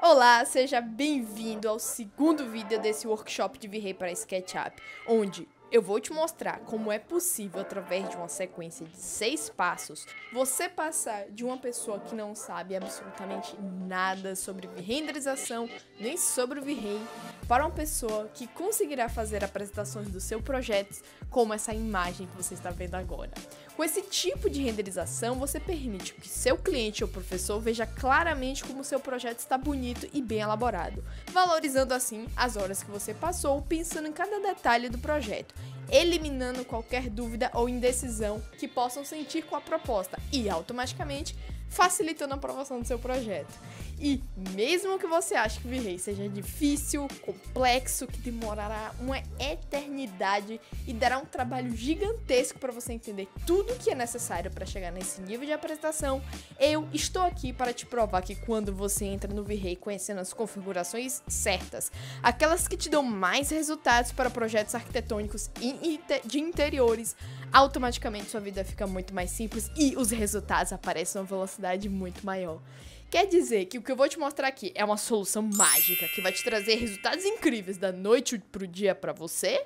Olá, seja bem-vindo ao segundo vídeo desse workshop de V-Ray para SketchUp, onde eu vou te mostrar como é possível, através de uma sequência de 6 passos, você passar de uma pessoa que não sabe absolutamente nada sobre renderização, nem sobre o V-Ray, para uma pessoa que conseguirá fazer apresentações do seu projeto, como essa imagem que você está vendo agora. Com esse tipo de renderização, você permite que seu cliente ou professor veja claramente como seu projeto está bonito e bem elaborado, valorizando assim as horas que você passou pensando em cada detalhe do projeto, eliminando qualquer dúvida ou indecisão que possam sentir com a proposta e automaticamente facilitando a aprovação do seu projeto. E mesmo que você ache que o V-Ray seja difícil, complexo, que demorará uma eternidade e dará um trabalho gigantesco para você entender tudo o que é necessário para chegar nesse nível de apresentação, eu estou aqui para te provar que quando você entra no V-Ray conhecendo as configurações certas, aquelas que te dão mais resultados para projetos arquitetônicos e de interiores, automaticamente sua vida fica muito mais simples e os resultados aparecem a uma velocidade muito maior. Quer dizer que o que eu vou te mostrar aqui é uma solução mágica que vai te trazer resultados incríveis da noite pro dia pra você?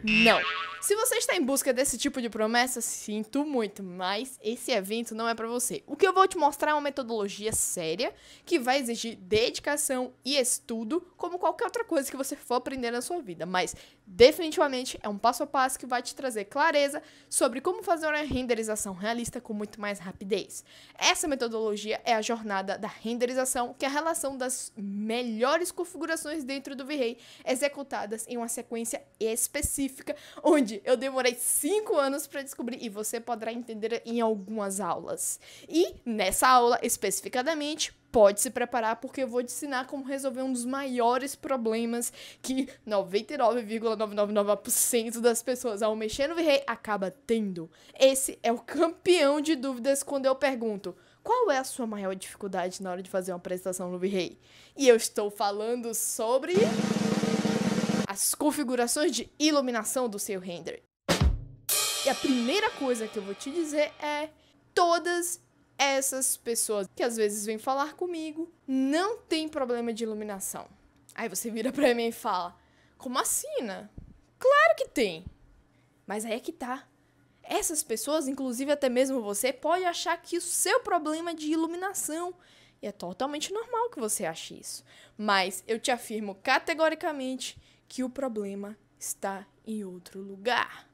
Não! Se você está em busca desse tipo de promessa, sinto muito, mas esse evento não é para você. O que eu vou te mostrar é uma metodologia séria, que vai exigir dedicação e estudo, como qualquer outra coisa que você for aprender na sua vida, mas definitivamente é um passo a passo que vai te trazer clareza sobre como fazer uma renderização realista com muito mais rapidez. Essa metodologia é a jornada da renderização, que é a relação das melhores configurações dentro do V-Ray, executadas em uma sequência específica, onde eu demorei 5 anos para descobrir e você poderá entender em algumas aulas. E nessa aula, especificadamente, pode se preparar porque eu vou te ensinar como resolver um dos maiores problemas que 99,999% das pessoas ao mexer no V-Ray acaba tendo. Esse é o campeão de dúvidas quando eu pergunto: qual é a sua maior dificuldade na hora de fazer uma apresentação no V-Ray? E eu estou falando sobre as configurações de iluminação do seu render. E a primeira coisa que eu vou te dizer é: todas essas pessoas que às vezes vêm falar comigo não tem problema de iluminação. Aí você vira pra mim e fala: como assim, né? Claro que tem. Mas aí é que tá. Essas pessoas, inclusive até mesmo você, pode achar que o seu problema é de iluminação. E é totalmente normal que você ache isso. Mas eu te afirmo categoricamente que o problema está em outro lugar.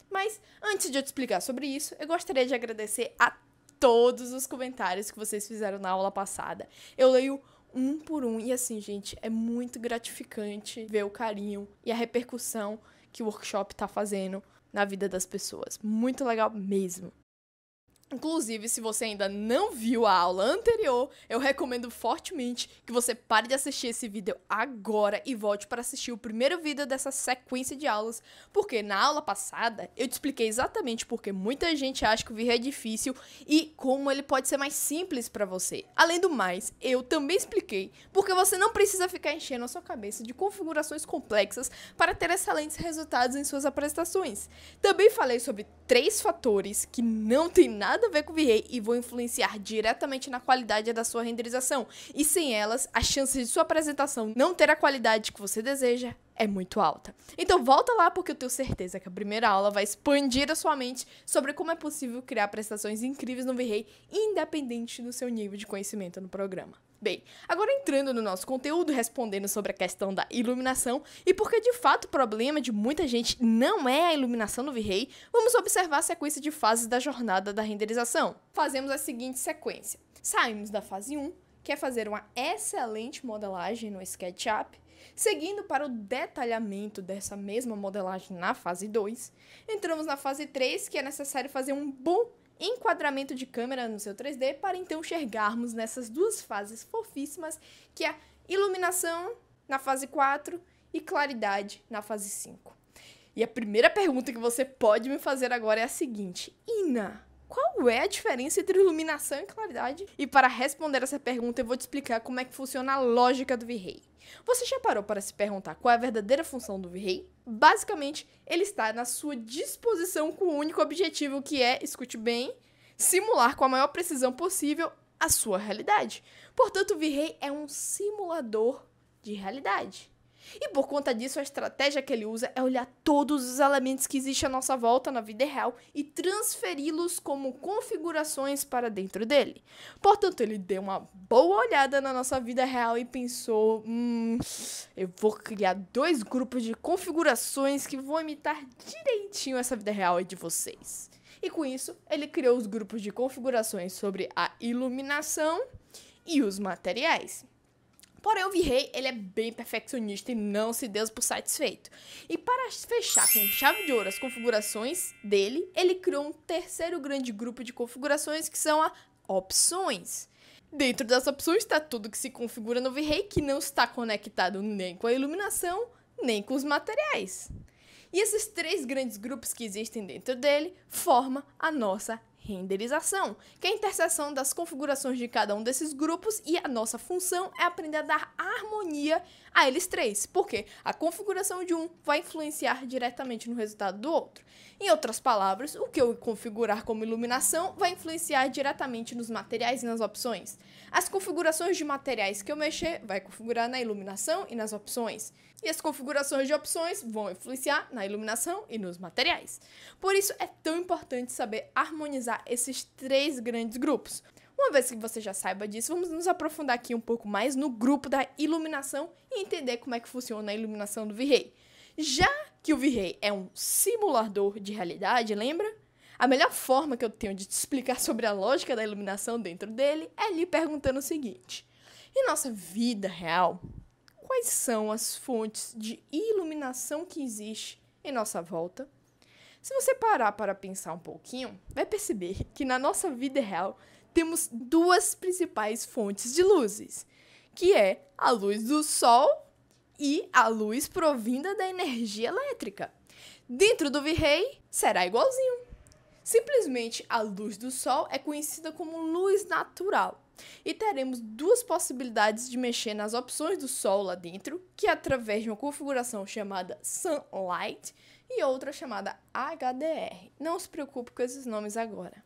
Mas antes de eu te explicar sobre isso, eu gostaria de agradecer a todos os comentários que vocês fizeram na aula passada. Eu leio um por um e assim, gente, é muito gratificante ver o carinho e a repercussão que o workshop tá fazendo na vida das pessoas. Muito legal mesmo. Inclusive, se você ainda não viu a aula anterior, eu recomendo fortemente que você pare de assistir esse vídeo agora e volte para assistir o primeiro vídeo dessa sequência de aulas, porque na aula passada eu te expliquei exatamente porque muita gente acha que o V-Ray é difícil e como ele pode ser mais simples para você. Além do mais, eu também expliquei porque você não precisa ficar enchendo a sua cabeça de configurações complexas para ter excelentes resultados em suas apresentações. Também falei sobre 3 fatores que não tem nada a ver com o V-Ray e vão influenciar diretamente na qualidade da sua renderização. E sem elas, a chance de sua apresentação não ter a qualidade que você deseja é muito alta. Então volta lá porque eu tenho certeza que a primeira aula vai expandir a sua mente sobre como é possível criar apresentações incríveis no V-Ray, independente do seu nível de conhecimento no programa. Bem, agora entrando no nosso conteúdo, respondendo sobre a questão da iluminação e porque de fato o problema de muita gente não é a iluminação no V-Ray, vamos observar a sequência de fases da jornada da renderização. Fazemos a seguinte sequência: saímos da fase 1, que é fazer uma excelente modelagem no SketchUp, seguindo para o detalhamento dessa mesma modelagem na fase 2, entramos na fase 3, que é necessário fazer um bom enquadramento de câmera no seu 3D para então enxergarmos nessas duas fases fofíssimas, que é a iluminação na fase 4 e claridade na fase 5. E a primeira pergunta que você pode me fazer agora é a seguinte: Ina, qual é a diferença entre iluminação e claridade? E para responder essa pergunta eu vou te explicar como é que funciona a lógica do V-Ray. Você já parou para se perguntar qual é a verdadeira função do V-Ray? Basicamente, ele está na sua disposição com o único objetivo que é, escute bem, simular com a maior precisão possível a sua realidade. Portanto, o V-Ray é um simulador de realidade. E por conta disso, a estratégia que ele usa é olhar todos os elementos que existem à nossa volta na vida real e transferi-los como configurações para dentro dele. Portanto, ele deu uma boa olhada na nossa vida real e pensou, eu vou criar 2 grupos de configurações que vão imitar direitinho essa vida real de vocês. E com isso, ele criou os grupos de configurações sobre a iluminação e os materiais. Porém, o V-Ray, ele é bem perfeccionista e não se deu por satisfeito. E para fechar com chave de ouro as configurações dele, ele criou um terceiro grande grupo de configurações que são as opções. Dentro das opções está tudo que se configura no V-Ray que não está conectado nem com a iluminação, nem com os materiais. E esses 3 grandes grupos que existem dentro dele formam a nossa renderização, que é a interseção das configurações de cada um desses grupos, e a nossa função é aprender a dar harmonia a eles 3, porque a configuração de um vai influenciar diretamente no resultado do outro. Em outras palavras, o que eu configurar como iluminação vai influenciar diretamente nos materiais e nas opções. As configurações de materiais que eu mexer vai configurar na iluminação e nas opções. E as configurações de opções vão influenciar na iluminação e nos materiais. Por isso é tão importante saber harmonizar esses 3 grandes grupos. Uma vez que você já saiba disso, vamos nos aprofundar aqui um pouco mais no grupo da iluminação e entender como é que funciona a iluminação do V-Ray. Já que o V-Ray é um simulador de realidade, lembra? A melhor forma que eu tenho de te explicar sobre a lógica da iluminação dentro dele é lhe perguntando o seguinte: em nossa vida real, quais são as fontes de iluminação que existe em nossa volta? Se você parar para pensar um pouquinho, vai perceber que na nossa vida real temos 2 principais fontes de luzes, que é a luz do sol e a luz provinda da energia elétrica. Dentro do V-Ray será igualzinho. Simplesmente a luz do sol é conhecida como luz natural. E teremos 2 possibilidades de mexer nas opções do sol lá dentro, que é através de uma configuração chamada Sunlight e outra chamada HDR. Não se preocupe com esses nomes agora.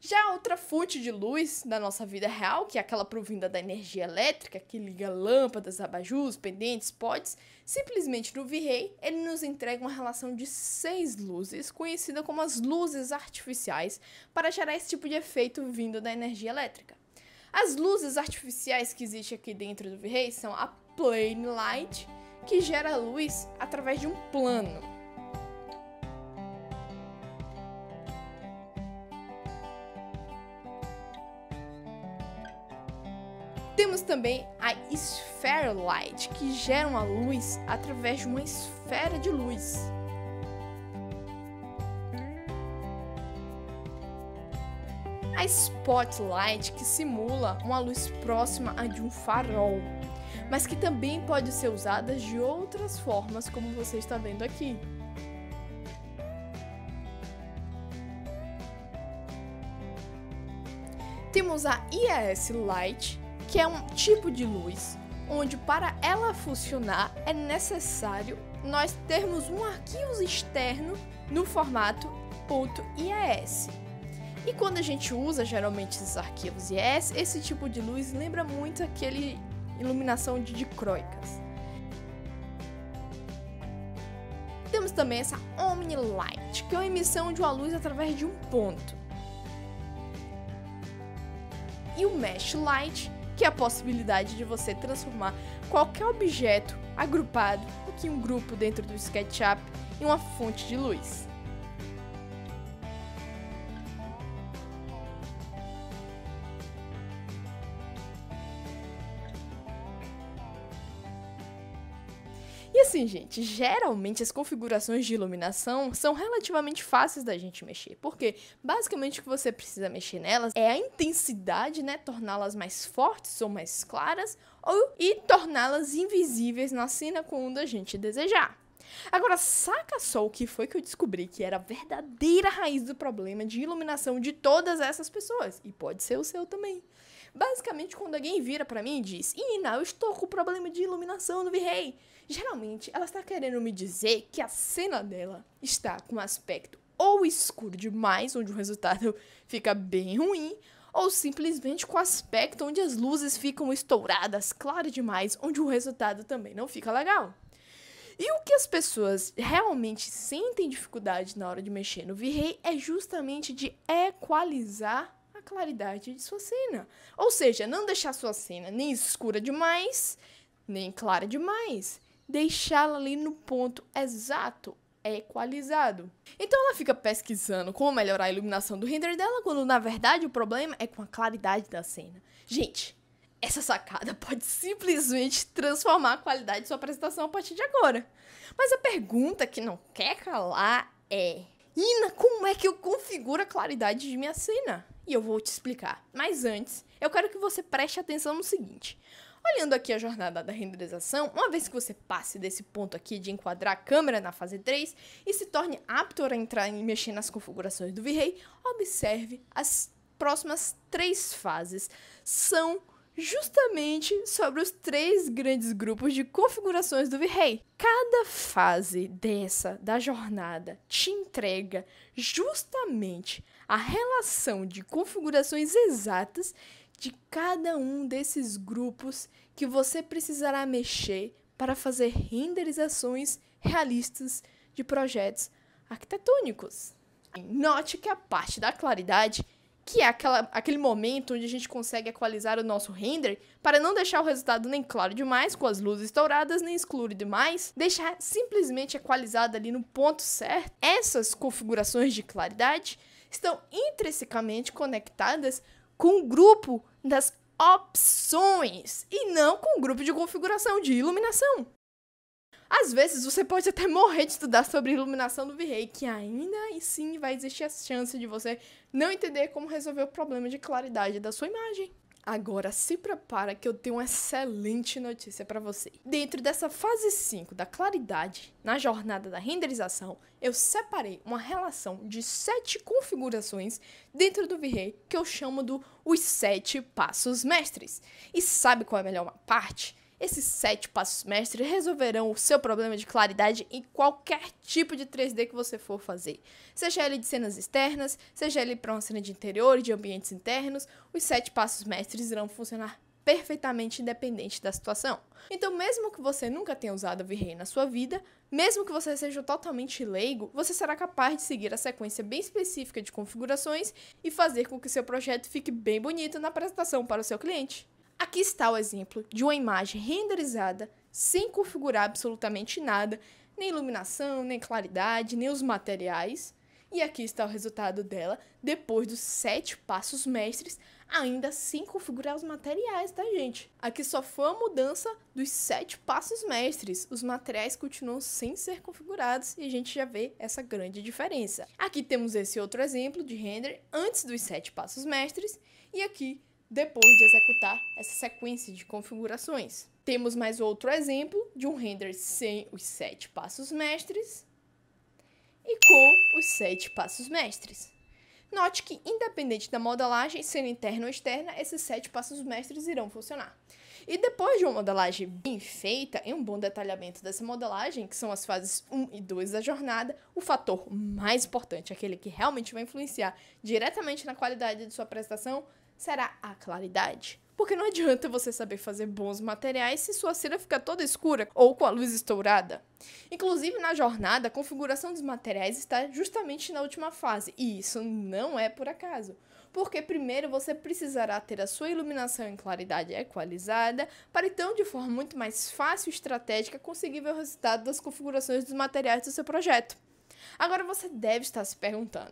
Já a outra fonte de luz da nossa vida real, que é aquela provinda da energia elétrica, que liga lâmpadas, abajus, pendentes, potes, simplesmente no V-Ray ele nos entrega uma relação de 6 luzes, conhecida como as luzes artificiais, para gerar esse tipo de efeito vindo da energia elétrica. As luzes artificiais que existem aqui dentro do V-Ray são a Plane Light, que gera luz através de um plano. Temos também a Sphere Light, que gera uma luz através de uma esfera de luz. A Spotlight, que simula uma luz próxima a de um farol, mas que também pode ser usada de outras formas, como você está vendo aqui. Temos a IES Light, que é um tipo de luz, onde para ela funcionar é necessário nós termos um arquivo externo no formato .ies. E quando a gente usa geralmente esses arquivos IES, esse tipo de luz lembra muito aquele iluminação de dicróicas. Temos também essa Omni Light, que é uma emissão de uma luz através de um ponto. E o Mesh Light, que é a possibilidade de você transformar qualquer objeto agrupado, aqui um grupo dentro do SketchUp, em uma fonte de luz. E assim, gente, geralmente as configurações de iluminação são relativamente fáceis da gente mexer, porque basicamente o que você precisa mexer nelas é a intensidade, né, torná-las mais fortes ou mais claras, e torná-las invisíveis na cena quando a gente desejar. Agora, saca só o que foi que eu descobri que era a verdadeira raiz do problema de iluminação de todas essas pessoas, e pode ser o seu também. Basicamente, quando alguém vira pra mim e diz: Ina, eu estou com problema de iluminação no V-Ray, geralmente ela está querendo me dizer que a cena dela está com um aspecto ou escuro demais, onde o resultado fica bem ruim, ou simplesmente com o aspecto onde as luzes ficam estouradas, claro demais, onde o resultado também não fica legal. E o que as pessoas realmente sentem dificuldade na hora de mexer no V-Ray é justamente de equalizar a claridade de sua cena. Ou seja, não deixar sua cena nem escura demais, nem clara demais. Deixá-la ali no ponto exato, equalizado. Então ela fica pesquisando como melhorar a iluminação do render dela, quando na verdade o problema é com a claridade da cena. Gente, essa sacada pode simplesmente transformar a qualidade de sua apresentação a partir de agora. Mas a pergunta que não quer calar é: Ina, como é que eu configuro a claridade de minha cena? E eu vou te explicar. Mas antes, eu quero que você preste atenção no seguinte. Olhando aqui a jornada da renderização, uma vez que você passe desse ponto aqui de enquadrar a câmera na fase 3 e se torne apto a entrar e mexer nas configurações do V-Ray, observe as próximas 3 fases. São justamente sobre os 3 grandes grupos de configurações do V-Ray. Cada fase da jornada te entrega justamente a relação de configurações exatas de cada um desses grupos que você precisará mexer para fazer renderizações realistas de projetos arquitetônicos. Note que a parte da claridade, que é aquele momento onde a gente consegue equalizar o nosso render para não deixar o resultado nem claro demais, com as luzes estouradas, nem escuro demais, deixar simplesmente equalizado ali no ponto certo. Essas configurações de claridade estão intrinsecamente conectadas com o grupo das opções e não com o grupo de configuração de iluminação. Às vezes você pode até morrer de estudar sobre iluminação do V-Ray, que ainda assim vai existir a chance de você não entender como resolver o problema de claridade da sua imagem. Agora se prepara que eu tenho uma excelente notícia para você. Dentro dessa fase 5 da claridade, na jornada da renderização, eu separei uma relação de 7 configurações dentro do V-Ray que eu chamo os 7 passos mestres. E sabe qual é a melhor parte? Esses 7 passos mestres resolverão o seu problema de claridade em qualquer tipo de 3D que você for fazer. Seja ele de cenas externas, seja ele para uma cena de interior e de ambientes internos, os 7 passos mestres irão funcionar perfeitamente independente da situação. Então, mesmo que você nunca tenha usado o V-Ray na sua vida, mesmo que você seja totalmente leigo, você será capaz de seguir a sequência bem específica de configurações e fazer com que seu projeto fique bem bonito na apresentação para o seu cliente. Aqui está o exemplo de uma imagem renderizada sem configurar absolutamente nada, nem iluminação, nem claridade, nem os materiais. E aqui está o resultado dela depois dos 7 passos mestres, ainda sem configurar os materiais, tá, gente? Aqui só foi a mudança dos 7 passos mestres. Os materiais continuam sem ser configurados e a gente já vê essa grande diferença. Aqui temos esse outro exemplo de render antes dos 7 passos mestres e aqui depois de executar essa sequência de configurações. Temos mais outro exemplo de um render sem os 7 passos mestres e com os 7 passos mestres. Note que, independente da modelagem, sendo interna ou externa, esses 7 passos mestres irão funcionar. E depois de uma modelagem bem feita, em um bom detalhamento dessa modelagem, que são as fases 1 e 2 da jornada, o fator mais importante, aquele que realmente vai influenciar diretamente na qualidade de sua apresentação, será a claridade. Porque não adianta você saber fazer bons materiais se sua cena fica toda escura ou com a luz estourada. Inclusive, na jornada, a configuração dos materiais está justamente na última fase. E isso não é por acaso. Porque primeiro você precisará ter a sua iluminação em claridade equalizada, para então, de forma muito mais fácil e estratégica, conseguir ver o resultado das configurações dos materiais do seu projeto. Agora você deve estar se perguntando: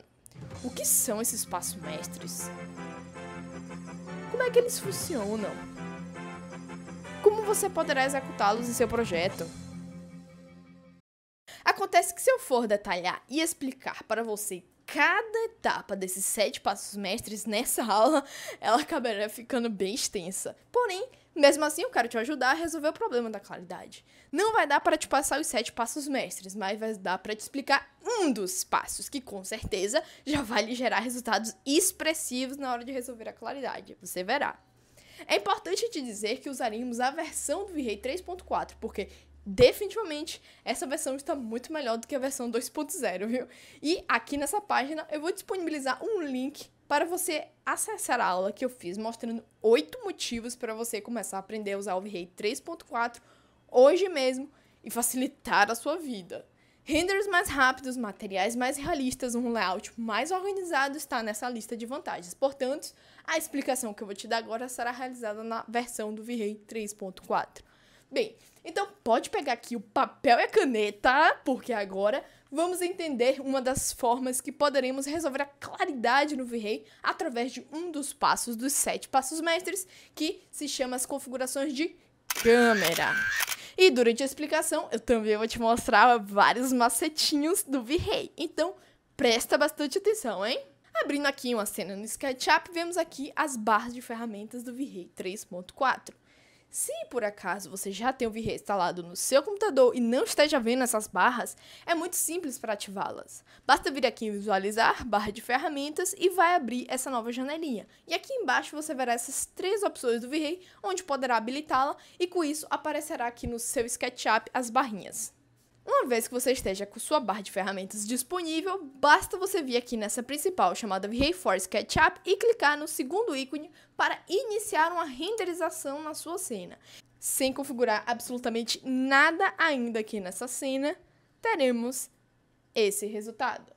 o que são esses passos mestres? Como é que eles funcionam? Como você poderá executá-los em seu projeto? Acontece que se eu for detalhar e explicar para você cada etapa desses 7 passos mestres nessa aula, ela acabará ficando bem extensa. Porém, mesmo assim, eu quero te ajudar a resolver o problema da claridade. Não vai dar para te passar os 7 passos mestres, mas vai dar para te explicar um dos passos, que com certeza já vai lhe gerar resultados expressivos na hora de resolver a claridade. Você verá. É importante te dizer que usaremos a versão do V-Ray 3.4, porque definitivamente essa versão está muito melhor do que a versão 2.0, viu? E aqui nessa página eu vou disponibilizar um link para você acessar a aula que eu fiz mostrando 8 motivos para você começar a aprender a usar o V-Ray 3.4 hoje mesmo e facilitar a sua vida. Renders mais rápidos, materiais mais realistas, um layout mais organizado está nessa lista de vantagens. Portanto, a explicação que eu vou te dar agora será realizada na versão do V-Ray 3.4. Bem, então pode pegar aqui o papel e a caneta, porque agora vamos entender uma das formas que poderemos resolver a claridade no V-Ray através de um dos passos dos 7 passos mestres, que se chama as configurações de câmera. E durante a explicação, eu também vou te mostrar vários macetinhos do V-Ray. Então, presta bastante atenção, hein? Abrindo aqui uma cena no SketchUp, vemos aqui as barras de ferramentas do V-Ray 3.4. Se por acaso você já tem o V-Ray instalado no seu computador e não esteja vendo essas barras, é muito simples para ativá-las. Basta vir aqui em visualizar, barra de ferramentas e vai abrir essa nova janelinha. E aqui embaixo você verá essas 3 opções do V-Ray, onde poderá habilitá-la e com isso aparecerá aqui no seu SketchUp as barrinhas. Uma vez que você esteja com sua barra de ferramentas disponível, basta você vir aqui nessa principal chamada V-Ray for SketchUp e clicar no segundo ícone para iniciar uma renderização na sua cena. Sem configurar absolutamente nada ainda aqui nessa cena, teremos esse resultado.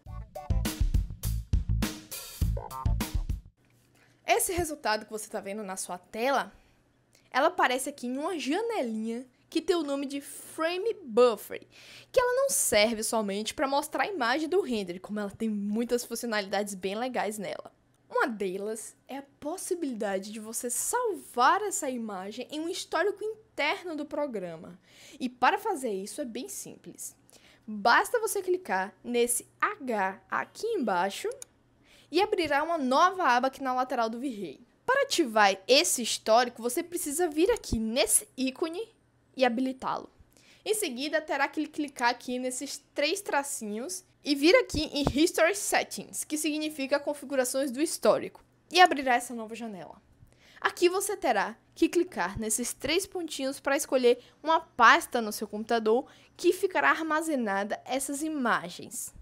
Esse resultado que você está vendo na sua tela, ela aparece aqui em uma janelinha que tem o nome de Frame Buffer, que ela não serve somente para mostrar a imagem do render, como ela tem muitas funcionalidades bem legais nela. Uma delas é a possibilidade de você salvar essa imagem em um histórico interno do programa. E para fazer isso é bem simples. Basta você clicar nesse H aqui embaixo e abrirá uma nova aba aqui na lateral do V-Ray. Para ativar esse histórico, você precisa vir aqui nesse ícone e habilitá-lo. Em seguida, terá que clicar aqui nesses 3 tracinhos e vir aqui em History Settings, que significa configurações do histórico, e abrirá essa nova janela. Aqui você terá que clicar nesses 3 pontinhos para escolher uma pasta no seu computador que ficará armazenada essas imagens.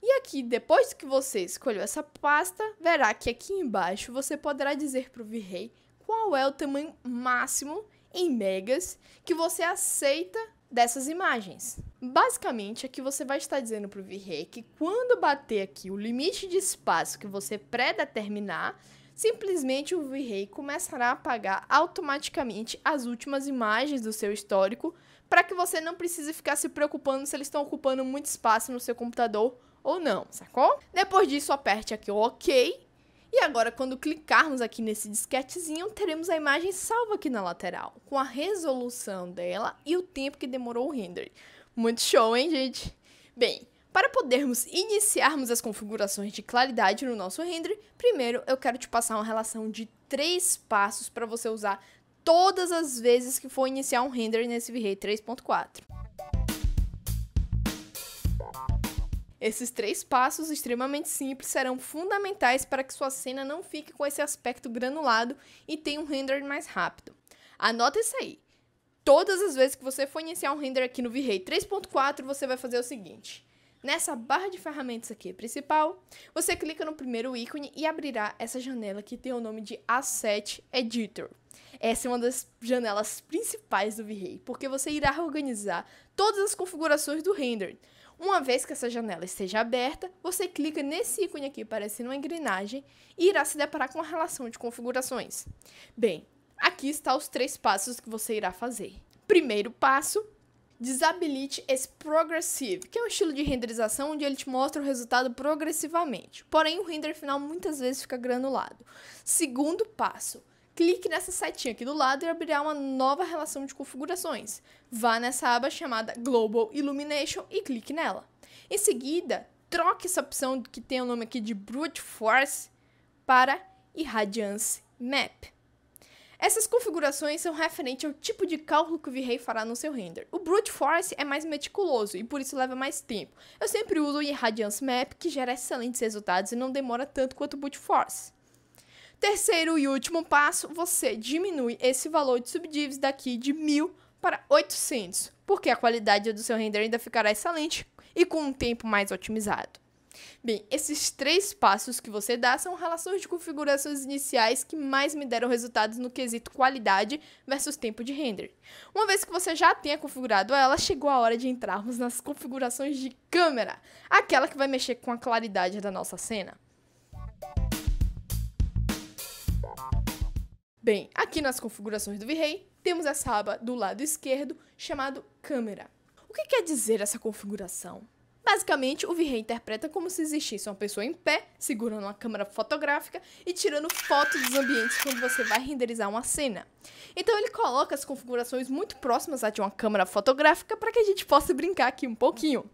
E aqui, depois que você escolheu essa pasta, verá que aqui embaixo você poderá dizer para o V-Ray qual é o tamanho máximo em megas que você aceita dessas imagens. Basicamente, aqui você vai estar dizendo para o V-Ray que quando bater aqui o limite de espaço que você pré-determinar, simplesmente o V-Ray começará a apagar automaticamente as últimas imagens do seu histórico, para que você não precise ficar se preocupando se eles estão ocupando muito espaço no seu computador ou não, sacou? Depois disso, aperte aqui o OK. E agora, quando clicarmos aqui nesse disquetezinho, teremos a imagem salva aqui na lateral, com a resolução dela e o tempo que demorou o render. Muito show, hein, gente? Bem, para podermos iniciarmos as configurações de claridade no nosso render, primeiro eu quero te passar uma relação de 3 passos para você usar todas as vezes que for iniciar um render nesse V-Ray 3.4. Esses 3 passos extremamente simples serão fundamentais para que sua cena não fique com esse aspecto granulado e tenha um render mais rápido. Anota isso aí. Todas as vezes que você for iniciar um render aqui no V-Ray 3.4, você vai fazer o seguinte. Nessa barra de ferramentas aqui principal, você clica no primeiro ícone e abrirá essa janela que tem o nome de Asset Editor. Essa é uma das janelas principais do V-Ray, porque você irá organizar todas as configurações do render. Uma vez que essa janela esteja aberta, você clica nesse ícone aqui parecendo uma engrenagem e irá se deparar com a relação de configurações. Bem, aqui estão os 3 passos que você irá fazer. Primeiro passo, desabilite esse Progressive, que é um estilo de renderização onde ele te mostra o resultado progressivamente. Porém, o render final muitas vezes fica granulado. Segundo passo, clique nessa setinha aqui do lado e abrirá uma nova relação de configurações. Vá nessa aba chamada Global Illumination e clique nela. Em seguida, troque essa opção que tem o nome aqui de Brute Force para Irradiance Map. Essas configurações são referentes ao tipo de cálculo que o V-Ray fará no seu render. O Brute Force é mais meticuloso e por isso leva mais tempo. Eu sempre uso o Irradiance Map, que gera excelentes resultados e não demora tanto quanto o Brute Force. Terceiro e último passo, você diminui esse valor de subdivs daqui de 1000 para 800, porque a qualidade do seu render ainda ficará excelente e com um tempo mais otimizado. Bem, esses 3 passos que você dá são relações de configurações iniciais que mais me deram resultados no quesito qualidade versus tempo de render. Uma vez que você já tenha configurado ela, chegou a hora de entrarmos nas configurações de câmera, aquela que vai mexer com a claridade da nossa cena. Bem, aqui nas configurações do V-Ray, temos essa aba do lado esquerdo chamado câmera. O que quer dizer essa configuração? Basicamente, o V-Ray interpreta como se existisse uma pessoa em pé, segurando uma câmera fotográfica e tirando fotos dos ambientes quando você vai renderizar uma cena. Então ele coloca as configurações muito próximas a de uma câmera fotográfica para que a gente possa brincar aqui um pouquinho.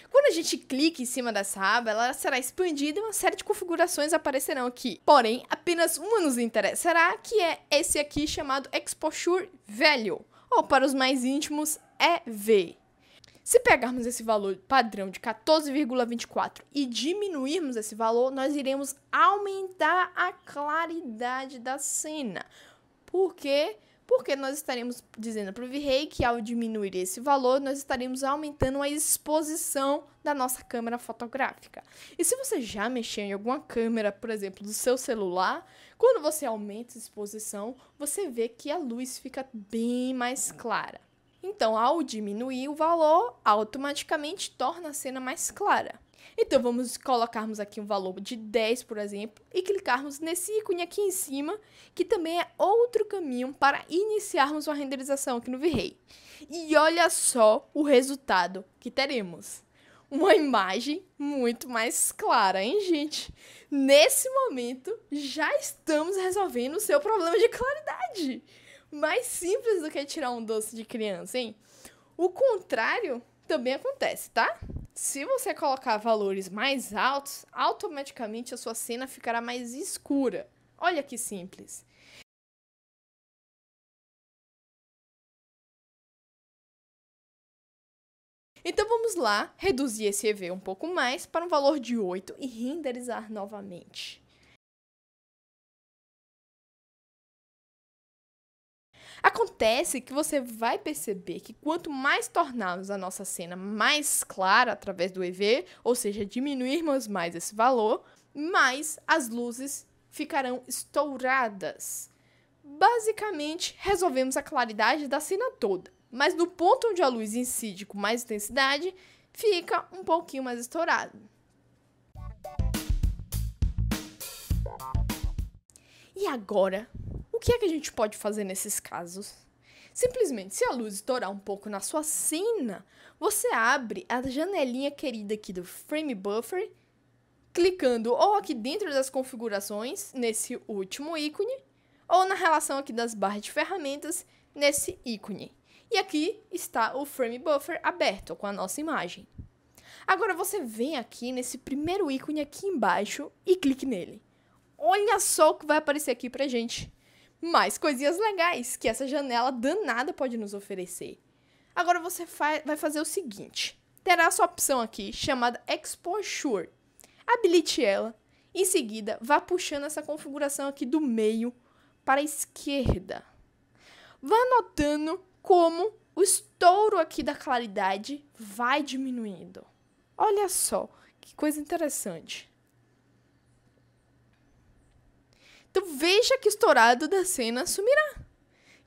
Quando a gente clica em cima dessa aba, ela será expandida e uma série de configurações aparecerão aqui. Porém, apenas uma nos interessará, que é esse aqui chamado Exposure Value, ou para os mais íntimos, EV. Se pegarmos esse valor padrão de 14,24 e diminuirmos esse valor, nós iremos aumentar a claridade da cena. Por quê? Porque nós estaremos dizendo para o V-Ray que ao diminuir esse valor, nós estaremos aumentando a exposição da nossa câmera fotográfica. E se você já mexeu em alguma câmera, por exemplo, do seu celular, quando você aumenta a exposição, você vê que a luz fica bem mais clara. Então, ao diminuir o valor, automaticamente torna a cena mais clara. Então, vamos colocarmos aqui um valor de 10, por exemplo, e clicarmos nesse ícone aqui em cima, que também é outro caminho para iniciarmos uma renderização aqui no V-Ray. E olha só o resultado que teremos. Uma imagem muito mais clara, hein, gente? Nesse momento, já estamos resolvendo o seu problema de claridade. Mais simples do que tirar um doce de criança, hein? O contrário também acontece, tá? Se você colocar valores mais altos, automaticamente a sua cena ficará mais escura. Olha que simples. Então vamos lá, reduzir esse EV um pouco mais para um valor de 8 e renderizar novamente. Acontece que você vai perceber que quanto mais tornarmos a nossa cena mais clara através do EV, ou seja, diminuirmos mais esse valor, mais as luzes ficarão estouradas. Basicamente, resolvemos a claridade da cena toda, mas no ponto onde a luz incide com mais intensidade, fica um pouquinho mais estourado. E agora? O que é que a gente pode fazer nesses casos? Simplesmente, se a luz estourar um pouco na sua cena, você abre a janelinha querida aqui do Frame Buffer, clicando ou aqui dentro das configurações, nesse último ícone, ou na relação aqui das barras de ferramentas, nesse ícone. E aqui está o Frame Buffer aberto com a nossa imagem. Agora você vem aqui nesse primeiro ícone aqui embaixo e clique nele. Olha só o que vai aparecer aqui pra gente. Mais coisinhas legais que essa janela danada pode nos oferecer. Agora você vai fazer o seguinte. Terá essa opção aqui chamada Exposure. Habilite ela. Em seguida, vá puxando essa configuração aqui do meio para a esquerda. Vá notando como o estouro aqui da claridade vai diminuindo. Olha só, que coisa interessante. Então veja que o estourado da cena sumirá.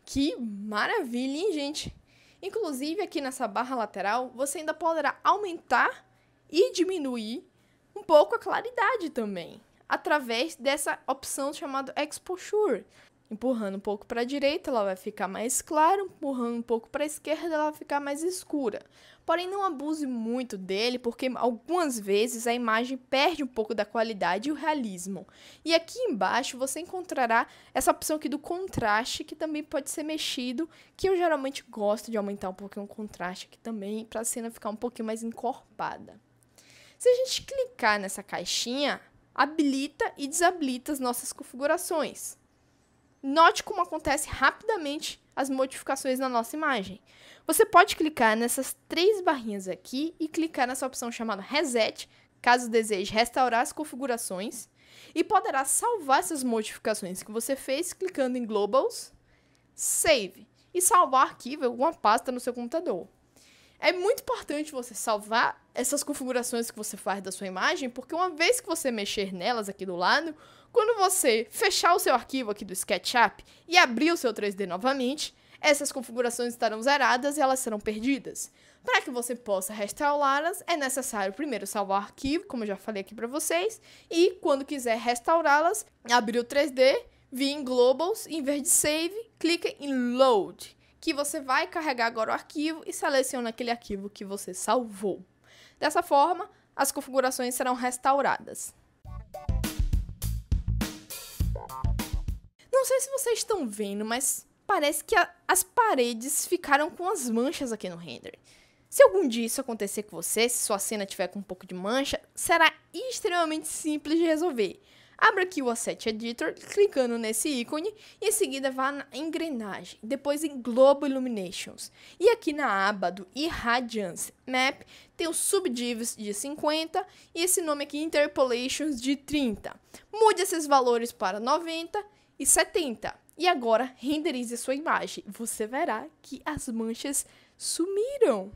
Que maravilha, hein, gente? Inclusive aqui nessa barra lateral, você ainda poderá aumentar e diminuir um pouco a claridade também, através dessa opção chamada Exposure. Empurrando um pouco para a direita, ela vai ficar mais clara, empurrando um pouco para a esquerda, ela vai ficar mais escura. Porém, não abuse muito dele, porque algumas vezes a imagem perde um pouco da qualidade e o realismo. E aqui embaixo você encontrará essa opção aqui do contraste, que também pode ser mexido, que eu geralmente gosto de aumentar um pouquinho o contraste aqui também, para a cena ficar um pouquinho mais encorpada. Se a gente clicar nessa caixinha, habilita e desabilita as nossas configurações. Note como acontece rapidamente as modificações na nossa imagem. Você pode clicar nessas 3 barrinhas aqui e clicar nessa opção chamada Reset, caso deseje restaurar as configurações, e poderá salvar essas modificações que você fez clicando em Globals, Save, e salvar arquivo em alguma pasta no seu computador. É muito importante você salvar essas configurações que você faz da sua imagem, porque uma vez que você mexer nelas aqui do lado, quando você fechar o seu arquivo aqui do SketchUp e abrir o seu 3D novamente, essas configurações estarão zeradas e elas serão perdidas. Para que você possa restaurá-las, é necessário primeiro salvar o arquivo, como eu já falei aqui para vocês, e quando quiser restaurá-las, abrir o 3D, vir em Globals, em vez de Save, clica em Load, que você vai carregar agora o arquivo e seleciona aquele arquivo que você salvou. Dessa forma, as configurações serão restauradas. Não sei se vocês estão vendo, mas parece que as paredes ficaram com as manchas aqui no render. Se algum dia isso acontecer com você, se sua cena tiver com um pouco de mancha, será extremamente simples de resolver. Abra aqui o Asset Editor, clicando nesse ícone, e em seguida vá na engrenagem, depois em Global Illuminations. E aqui na aba do Irradiance Map, tem os Subdivs de 50 e esse nome aqui Interpolations de 30. Mude esses valores para 90 e 70. E agora renderize a sua imagem. Você verá que as manchas sumiram.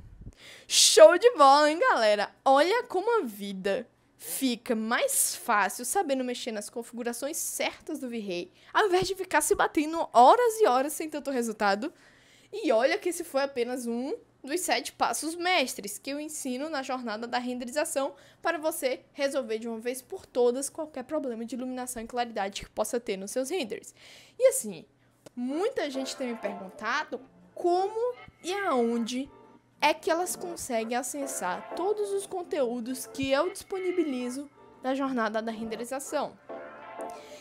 Show de bola, hein, galera? Olha como a vida fica mais fácil sabendo mexer nas configurações certas do V-Ray, ao invés de ficar se batendo horas e horas sem tanto resultado. E olha que esse foi apenas um dos 7 passos mestres que eu ensino na jornada da renderização para você resolver de uma vez por todas qualquer problema de iluminação e claridade que possa ter nos seus renders. E assim, muita gente tem me perguntado como e aonde é que elas conseguem acessar todos os conteúdos que eu disponibilizo na jornada da renderização.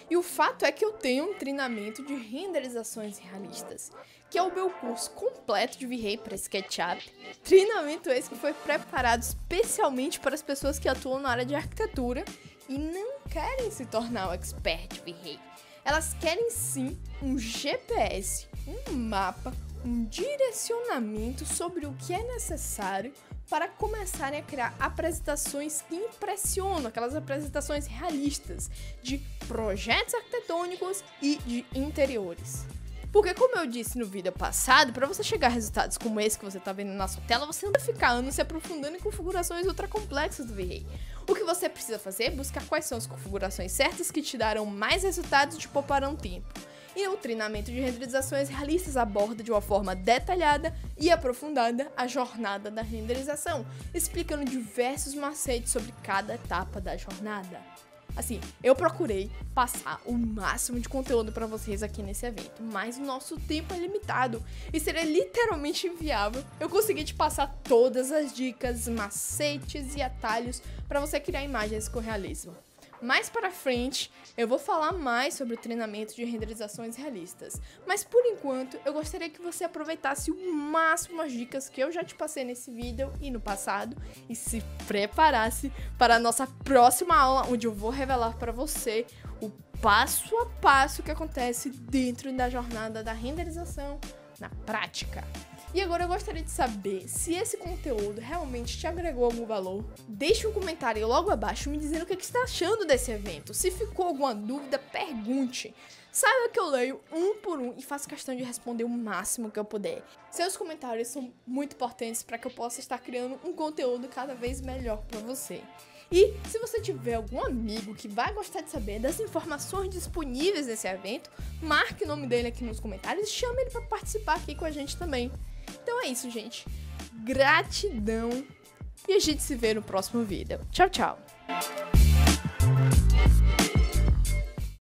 E o fato é que eu tenho um treinamento de renderizações realistas, que é o meu curso completo de V-Ray para SketchUp. Treinamento esse que foi preparado especialmente para as pessoas que atuam na área de arquitetura e não querem se tornar um expert de V-Ray. Elas querem sim um GPS, um mapa, um direcionamento sobre o que é necessário para começarem a criar apresentações que impressionam, aquelas apresentações realistas de projetos arquitetônicos e de interiores. Porque, como eu disse no vídeo passado, para você chegar a resultados como esse que você está vendo na sua tela, você não vai ficar anos se aprofundando em configurações ultra complexas do V-Ray. O que você precisa fazer é buscar quais são as configurações certas que te darão mais resultados e te pouparão tempo. E o treinamento de renderizações realistas aborda de uma forma detalhada e aprofundada a jornada da renderização, explicando diversos macetes sobre cada etapa da jornada. Assim, eu procurei passar o máximo de conteúdo para vocês aqui nesse evento, mas o nosso tempo é limitado e seria literalmente inviável eu conseguir te passar todas as dicas, macetes e atalhos para você criar imagens com realismo. Mais para frente, eu vou falar mais sobre o treinamento de renderizações realistas, mas por enquanto eu gostaria que você aproveitasse o máximo as dicas que eu já te passei nesse vídeo e no passado e se preparasse para a nossa próxima aula, onde eu vou revelar para você o passo a passo que acontece dentro da jornada da renderização na prática. E agora eu gostaria de saber se esse conteúdo realmente te agregou algum valor. Deixe um comentário logo abaixo me dizendo o que você está achando desse evento. Se ficou alguma dúvida, pergunte. Saiba que eu leio um por um e faço questão de responder o máximo que eu puder. Seus comentários são muito importantes para que eu possa estar criando um conteúdo cada vez melhor para você. E se você tiver algum amigo que vai gostar de saber das informações disponíveis nesse evento, marque o nome dele aqui nos comentários e chame ele para participar aqui com a gente também. Então é isso, gente. Gratidão e a gente se vê no próximo vídeo. Tchau, tchau!